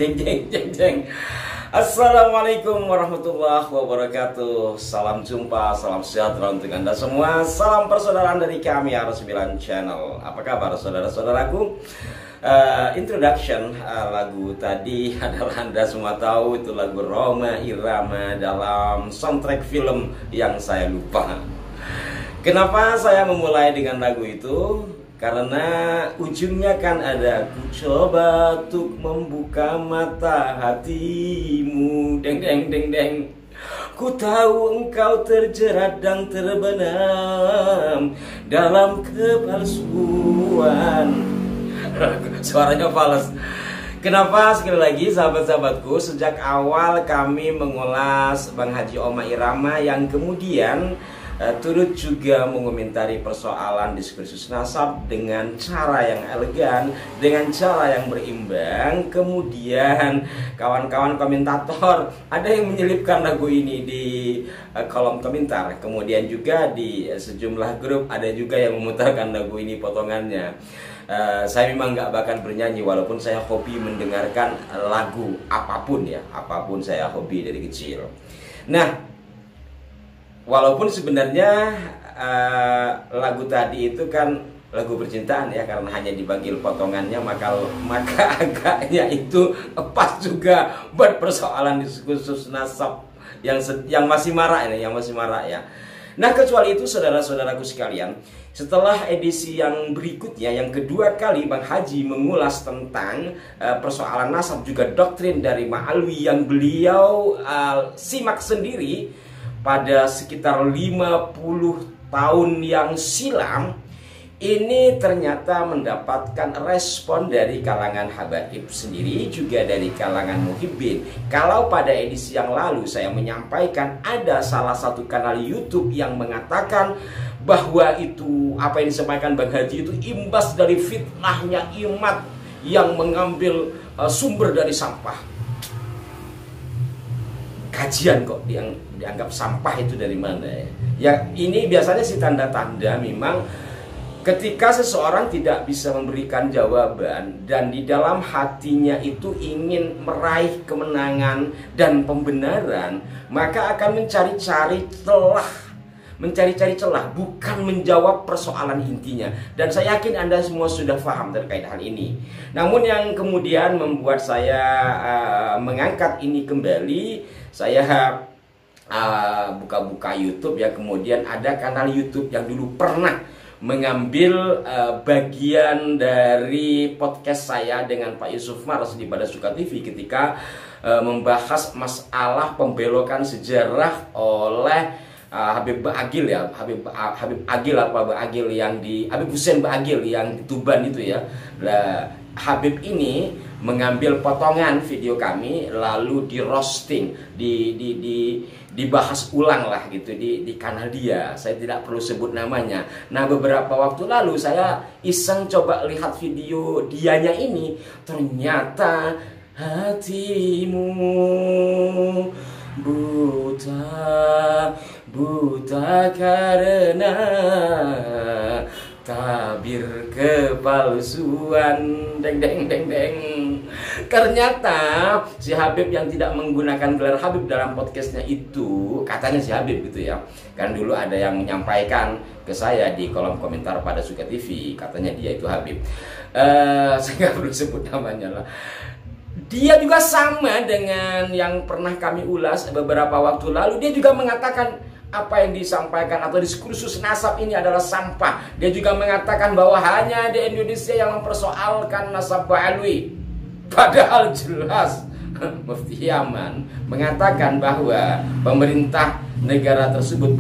Jeng jeng jeng jeng. Assalamualaikum warahmatullahi wabarakatuh. Salam jumpa, salam sejahtera untuk Anda semua. Salam persaudaraan dari kami Ar9 Channel. Apa kabar saudara-saudaraku? Introduction lagu tadi adalah Anda semua tahu itu lagu Rhoma Irama dalam soundtrack film yang saya lupa. Kenapa saya memulai dengan lagu itu? Karena ujungnya kan ada ku coba untuk membuka mata hatimu, deng deng deng deng. Ku tahu engkau terjerat dan terbenam dalam kepalsuan. Suaranya fals. Kenapa sekali lagi sahabat-sahabatku, sejak awal kami mengulas Bang Haji Rhoma Irama yang kemudian turut juga mengomentari persoalan diskursus nasab dengan cara yang elegan, dengan cara yang berimbang. Kemudian kawan-kawan komentator ada yang menyelipkan lagu ini di kolom komentar. Kemudian juga di sejumlah grup ada juga yang memutarkan lagu ini potongannya. Saya memang nggak bakal bernyanyi walaupun saya hobi mendengarkan lagu apapun ya, apapun saya hobi dari kecil. Nah, walaupun sebenarnya lagu tadi itu kan lagu percintaan ya, karena hanya dibagi potongannya maka agaknya itu pas juga buat persoalan diskursus nasab yang masih marak ini, yang masih marak ya. Nah, kecuali itu saudara-saudaraku sekalian, setelah edisi yang berikutnya, yang kedua kali Bang Haji mengulas tentang persoalan nasab juga doktrin dari Ma'alwi yang beliau simak sendiri pada sekitar 50 tahun yang silam, ini ternyata mendapatkan respon dari kalangan habaib sendiri, juga dari kalangan muhibbin. Kalau pada edisi yang lalu saya menyampaikan ada salah satu kanal YouTube yang mengatakan bahwa itu apa yang disampaikan Bang Haji itu imbas dari fitnahnya Imat yang mengambil sumber dari sampah. Kajian kok yang dianggap sampah itu dari mana ya? Ya ini biasanya sih tanda-tanda memang ketika seseorang tidak bisa memberikan jawaban dan di dalam hatinya itu ingin meraih kemenangan dan pembenaran, maka akan mencari-cari celah, bukan menjawab persoalan intinya. Dan saya yakin Anda semua sudah paham terkait hal ini. Namun yang kemudian membuat saya mengangkat ini kembali, saya buka-buka YouTube ya, kemudian ada kanal YouTube yang dulu pernah mengambil bagian dari podcast saya dengan Pak Yusuf Marsdi pada Suka TV ketika membahas masalah pembelokan sejarah oleh Habib Agil ya, Habib Agil yang di Habib Hussein Agil yang di Tuban itu ya. Nah, Habib ini mengambil potongan video kami lalu di roasting, dibahas ulang lah gitu di kanal dia. Saya tidak perlu sebut namanya. Nah, beberapa waktu lalu saya iseng coba lihat video dianya ini, ternyata hatimu buta karena tabir kepalsuan, deng deng deng deng. Ternyata si Habib yang tidak menggunakan gelar Habib dalam podcastnya itu, katanya si Habib gitu ya, kan dulu ada yang menyampaikan ke saya di kolom komentar pada Suka TV, katanya dia itu Habib. Saya nggak perlu sebut namanya lah. Dia juga sama dengan yang pernah kami ulas beberapa waktu lalu. Dia juga mengatakan apa yang disampaikan atau diskursus nasab ini adalah sampah. Dia juga mengatakan bahwa hanya di Indonesia yang mempersoalkan nasab Ba'alwi. Padahal jelas Mufti Yaman mengatakan bahwa pemerintah negara tersebut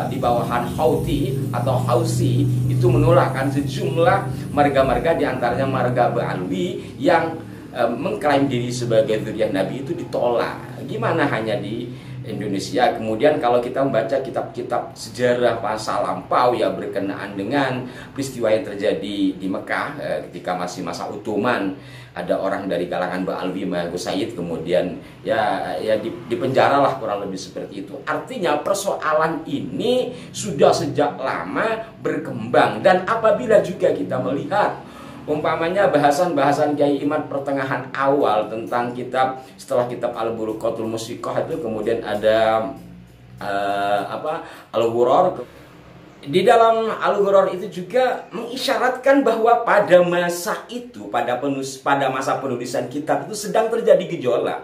di bawahan Houthi atau Hausi itu menolakkan sejumlah marga-marga, diantaranya marga Ba'alwi yang mengklaim diri sebagai zuriyah Nabi itu ditolak. Gimana hanya di Indonesia? Kemudian kalau kita membaca kitab-kitab sejarah masa lampau ya berkenaan dengan peristiwa yang terjadi di Mekah ketika masih masa Utsman, ada orang dari kalangan Ba'alwi Magus Said kemudian ya dipenjara lah, kurang lebih seperti itu. Artinya persoalan ini sudah sejak lama berkembang, dan apabila juga kita melihat Umpamanya bahasan-bahasan Kiai Imad pertengahan awal tentang kitab, setelah kitab Al-Buruqatul Musiqah itu kemudian ada Al-Ghuror. Di dalam Al-Ghuror itu juga mengisyaratkan bahwa pada masa itu, pada masa penulisan kitab itu sedang terjadi gejolak.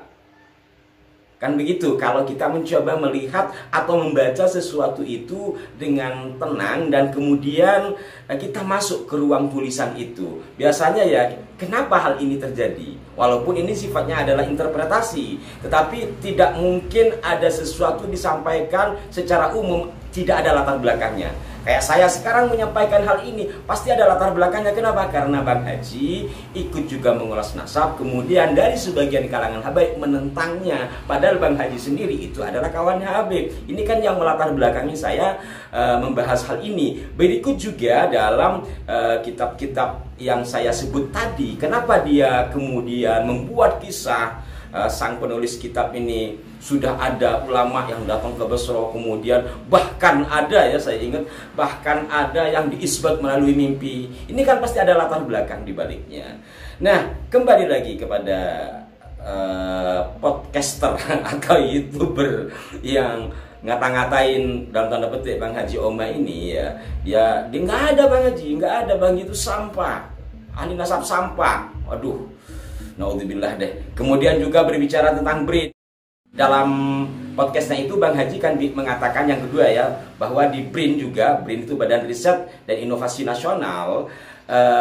Kan begitu, kalau kita mencoba melihat atau membaca sesuatu itu dengan tenang dan kemudian kita masuk ke ruang tulisan itu. Biasanya ya, kenapa hal ini terjadi? Walaupun ini sifatnya adalah interpretasi, tetapi tidak mungkin ada sesuatu disampaikan secara umum, tidak ada latar belakangnya. Kayak saya sekarang menyampaikan hal ini, pasti ada latar belakangnya. Kenapa? Karena Bang Haji ikut juga mengulas nasab, kemudian dari sebagian kalangan Habaib menentangnya. Padahal Bang Haji sendiri itu adalah kawannya Habib. Ini kan yang melatar belakangi saya membahas hal ini. Berikut juga dalam kitab-kitab yang saya sebut tadi, kenapa dia kemudian membuat kisah sang penulis kitab ini. Sudah ada ulama yang datang ke Basra, kemudian bahkan ada, ya saya ingat, bahkan ada yang diisbat melalui mimpi. Ini kan pasti ada latar belakang di baliknya. Nah, kembali lagi kepada podcaster atau YouTuber yang ngata-ngatain dalam tanda petik Bang Haji Oma ini, ya dia nggak ada Bang Haji, nggak ada Bang, itu sampah, ahli nasab sampah. Aduh, naudzubillah deh. Kemudian juga berbicara tentang BRIN. Dalam podcastnya itu Bang Haji kan mengatakan yang kedua ya, bahwa di BRIN juga, BRIN itu Badan Riset dan Inovasi Nasional,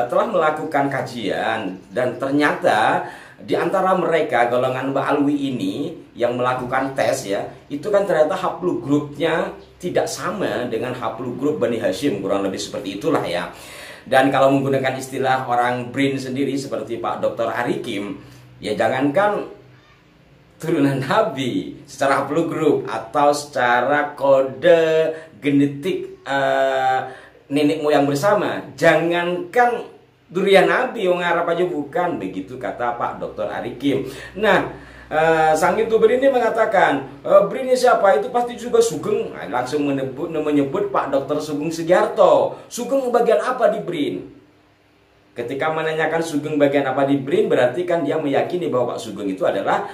telah melakukan kajian dan ternyata di antara mereka golongan Mbak Alwi ini yang melakukan tes ya, itu kan ternyata haplogrupnya tidak sama dengan haplogrup Bani Hashim, kurang lebih seperti itulah ya. Dan kalau menggunakan istilah orang BRIN sendiri seperti Pak Dr. Arikim, ya jangankan turunan Nabi secara haplogrup atau secara kode genetik nenek moyang bersama, jangankan durian Nabi, wong Arab aja bukan, begitu kata Pak Dr. Arikim. Nah, sang YouTuber ini mengatakan, BRIN siapa? Itu pasti juga Sugeng. Nah, langsung menyebut Pak Dr. Sugeng Sugiarto. Sugeng bagian apa di BRIN? Ketika menanyakan Sugeng bagian apa di BRIN, berarti kan dia meyakini bahwa Pak Sugeng itu adalah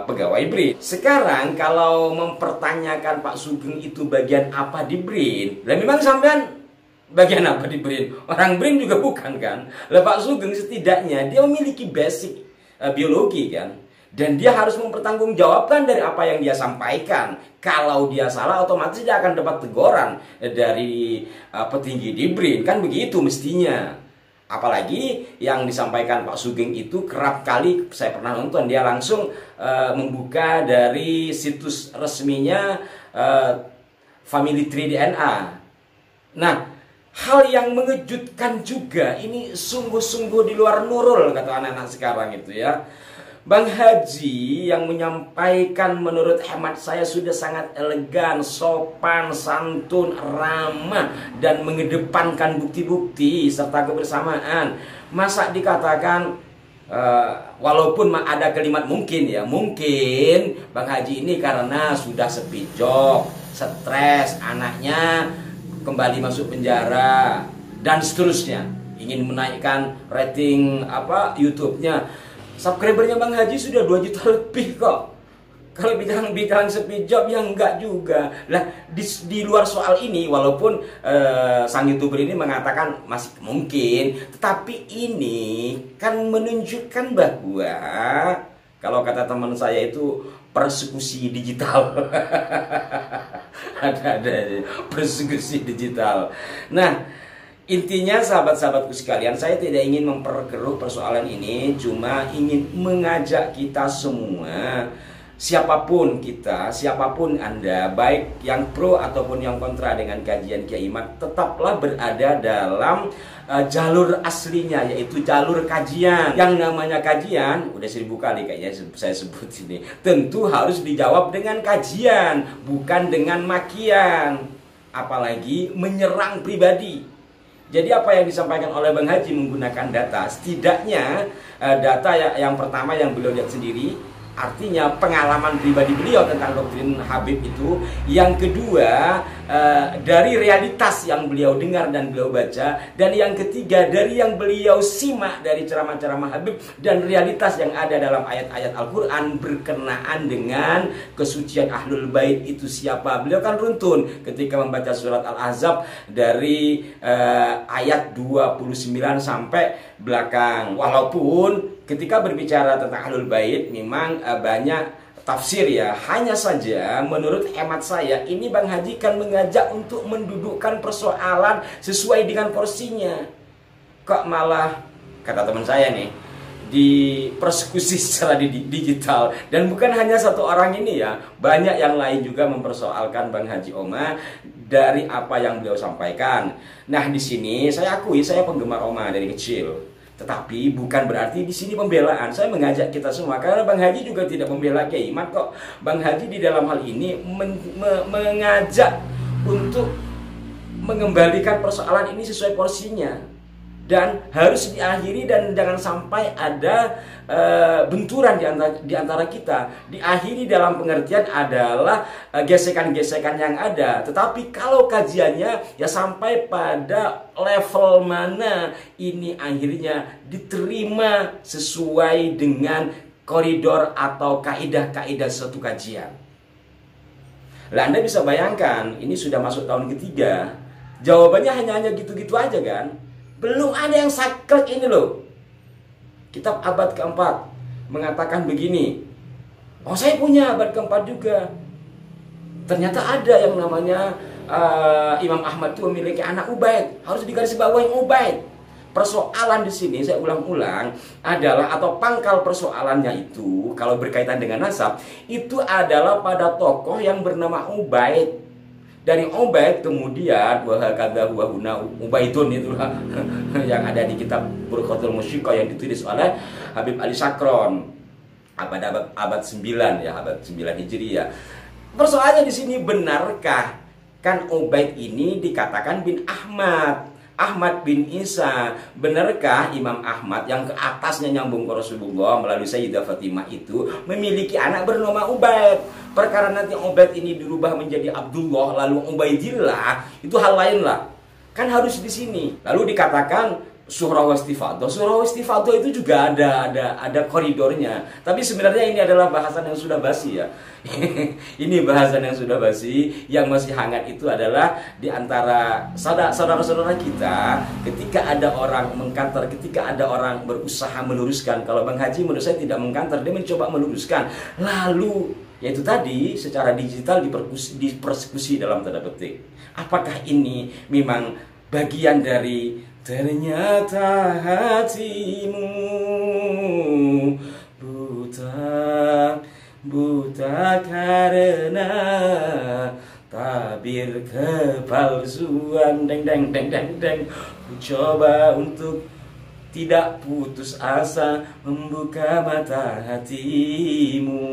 pegawai BRIN. Sekarang kalau mempertanyakan Pak Sugeng itu bagian apa di BRIN, lah memang sampean bagian apa di BRIN? Orang BRIN juga bukan kan? Lah Pak Sugeng setidaknya dia memiliki basic biologi kan? Dan dia harus mempertanggungjawabkan dari apa yang dia sampaikan. Kalau dia salah, otomatis dia akan dapat teguran dari petinggi di BRIN. Kan begitu mestinya. Apalagi yang disampaikan Pak Sugeng itu kerap kali saya pernah nonton, dia langsung membuka dari situs resminya Family Tree DNA. Nah, hal yang mengejutkan juga, ini sungguh-sungguh di luar nurul kata anak-anak sekarang itu ya. Bang Haji yang menyampaikan menurut hemat saya sudah sangat elegan, sopan, santun, ramah, dan mengedepankan bukti-bukti serta kebersamaan. Masa dikatakan walaupun ada kalimat mungkin ya, mungkin Bang Haji ini karena sudah sepijok, stres, anaknya kembali masuk penjara dan seterusnya, ingin menaikkan rating YouTube-nya. Subscribernya Bang Haji sudah 2 juta lebih kok. Kalau bilang sepijok ya enggak juga. Lah di luar soal ini, walaupun sang YouTuber ini mengatakan masih mungkin, tetapi ini kan menunjukkan bahwa kalau kata teman saya itu persekusi digital. ada persekusi digital. Nah, intinya sahabat-sahabatku sekalian, saya tidak ingin memperkeruh persoalan ini, cuma ingin mengajak kita semua, siapapun kita, siapapun Anda, baik yang pro ataupun yang kontra dengan kajian Kiai Imad, tetaplah berada dalam jalur aslinya, yaitu jalur kajian. Yang namanya kajian, udah 1000 kali kayaknya saya sebut ini, tentu harus dijawab dengan kajian, bukan dengan makian, apalagi menyerang pribadi. Jadi apa yang disampaikan oleh Bang Haji menggunakan data, setidaknya data yang pertama yang beliau lihat sendiri, artinya pengalaman pribadi beliau tentang doktrin Habib itu. Yang kedua, dari realitas yang beliau dengar dan beliau baca, dan yang ketiga dari yang beliau simak dari ceramah-ceramah Habib dan realitas yang ada dalam ayat-ayat Al-Quran berkenaan dengan kesucian Ahlul Bait itu siapa. Beliau kan runtun ketika membaca surat Al-Ahzab dari ayat 29 sampai belakang. Walaupun ketika berbicara tentang Ahlul Bait memang banyak tafsir ya, hanya saja menurut hemat saya ini Bang Haji kan mengajak untuk mendudukkan persoalan sesuai dengan porsinya. Kok malah, kata teman saya nih, dipersekusi secara digital. Dan bukan hanya satu orang ini ya, banyak yang lain juga mempersoalkan Bang Haji Oma dari apa yang beliau sampaikan. Nah di sini saya akui saya penggemar Oma dari kecil. Tetapi bukan berarti di sini pembelaan. Saya mengajak kita semua, karena Bang Haji juga tidak membela Kiai Imad kok. Bang Haji di dalam hal ini mengajak untuk mengembalikan persoalan ini sesuai porsinya. Dan harus diakhiri dan jangan sampai ada benturan di antara kita. Diakhiri dalam pengertian adalah gesekan-gesekan yang ada. Tetapi kalau kajiannya ya sampai pada level mana ini akhirnya diterima sesuai dengan koridor atau kaidah-kaidah suatu kajian. Lah Anda bisa bayangkan, ini sudah masuk tahun ketiga, jawabannya hanya gitu-gitu aja kan. Belum ada yang saklek ini loh. Kitab abad keempat mengatakan begini. Oh saya punya abad keempat juga. Ternyata ada yang namanya Imam Ahmad itu memiliki anak Ubaid. Harus digarisbawahi Ubaid. Persoalan di sini saya ulang-ulang adalah, atau pangkal persoalannya itu kalau berkaitan dengan nasab, itu adalah pada tokoh yang bernama Ubaid. Dari Ubaid kemudian wahakadha wahuna Ubaidun itulah yang ada di kitab Burqatul Musyiqah yang ditulis oleh Habib Ali Sakron pada abad 9 ya, abad 9 Hijriah. Persoalannya di sini, benarkah kan Ubaid ini dikatakan bin Ahmad bin Isa? Benarkah Imam Ahmad yang ke atasnya nyambung ke Rasulullah melalui Sayyidah Fatimah itu memiliki anak bernama Ubaid? Perkara nanti Ubaid ini dirubah menjadi Abdullah lalu Ubaidillah, itu hal lain lah. Kan harus di sini. Lalu dikatakan surah wastifadho. Surah wastifadho itu juga ada koridornya. Tapi sebenarnya ini adalah bahasan yang sudah basi ya. Ini bahasan yang sudah basi. Yang masih hangat itu adalah di antara saudara-saudara kita, ketika ada orang mengkantor, ketika ada orang berusaha meluruskan. Kalau Bang Haji menurut saya tidak mengkantor, dia mencoba meluruskan. Lalu yaitu tadi secara digital dipersekusi dalam tanda petik. Apakah ini memang bagian dari ternyata hatimu buta karena tabir kepalsuan. Deng. Ku coba untuk tidak putus asa membuka mata hatimu.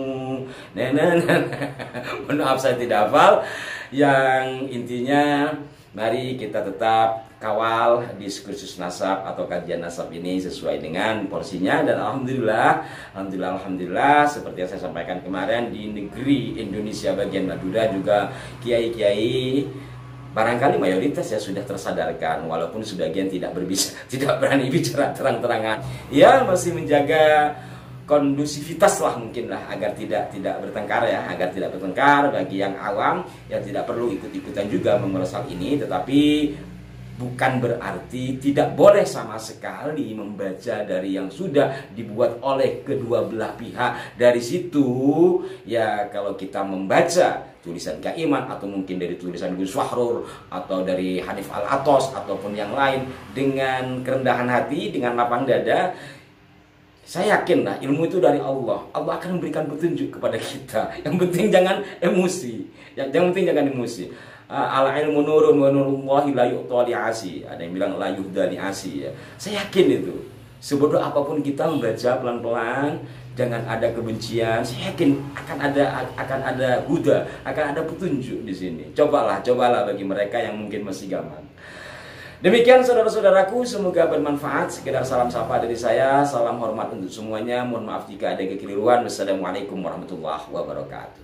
Maaf saya tidak hafal. Yang intinya mari kita tetap kawal diskursus nasab atau kajian nasab ini sesuai dengan porsinya. Dan alhamdulillah seperti yang saya sampaikan kemarin, di negeri Indonesia bagian Madura juga kiai-kiai barangkali mayoritas ya sudah tersadarkan, walaupun sebagian tidak berani bicara terang-terangan. Ya masih menjaga kondusivitas lah mungkin lah, agar tidak bertengkar ya, agar tidak bertengkar. Bagi yang awam ya tidak perlu ikut-ikutan juga mengulas hal ini, tetapi bukan berarti tidak boleh sama sekali membaca dari yang sudah dibuat oleh kedua belah pihak. Dari situ ya kalau kita membaca tulisan Kaiman atau mungkin dari tulisan Gus Wahrur atau dari Hanif Al-Atos ataupun yang lain dengan kerendahan hati, dengan lapang dada, saya yakin lah ilmu itu dari Allah. Allah akan memberikan petunjuk kepada kita. Yang penting jangan emosi. Yang penting jangan emosi. Al ilmu nurun wa nurullahi la yu'ta li'asi. Ada yang bilang la yuhda li'asi ya. Saya yakin itu. Sebodoh apapun kita membaca pelan-pelan, jangan ada kebencian. Saya yakin akan ada huda, akan ada petunjuk di sini. Cobalah bagi mereka yang mungkin masih gampang. Demikian saudara-saudaraku, semoga bermanfaat. Sekedar salam sapa dari saya, salam hormat untuk semuanya. Mohon maaf jika ada kekeliruan. Wassalamualaikum warahmatullahi wabarakatuh.